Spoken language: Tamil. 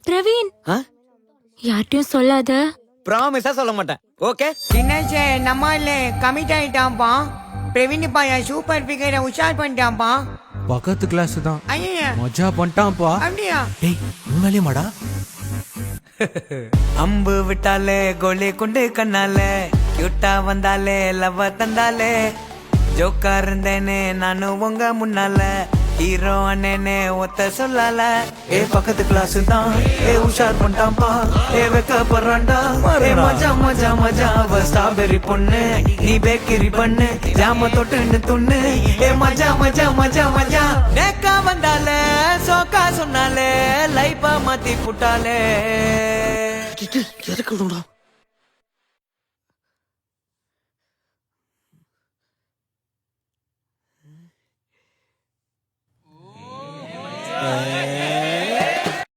பிரவீன், யார்ட்டையும் சொல்லாத. ப்ராமிஸா சொல்ல மாட்டேன். ஓகே. தினேஷ் நம்ம இல்ல கமிட் ஆயிட்டான்ப்பா. பிரவீன் பையன் சூப்பர் ஃபிகரை உஷார் பண்ணிட்டான்ப்பா. பக்கத்து கிளாஸ் தான். ஐயா மஜா பண்ணிட்டான்ப்பா. அப்படியா? டேய் உண்மையிலே மாடா. அம்பு விட்டாலே கோலி குண்டு கண்ணாலே கியூட்டா வந்தாலே லவ் தந்தாலே ஜோக்கா இருந்தேனே நானும் உங்க முன்னால ஹீரோ அண்ணனே ஒத்த சொல்லல. ஏ பக்கத்து கிளாஸ் தான் ஏ உஷார் பண்ணிட்டான்பா. ஏ வெக்க பறாண்டா ஏ மஜா மஜா மஜா அவ ஸ்ட்ராபெரி பொண்ணு நீ பேக்கரி பண்ணு ஜாம தொட்டுன்னு துண்ணு. ஏ மஜா மஜா மஜா மஜா நேக்கா வந்தாலே சோக்கா சொன்னாலே லைஃபா மாத்தி புட்டாலே. எதுக்கு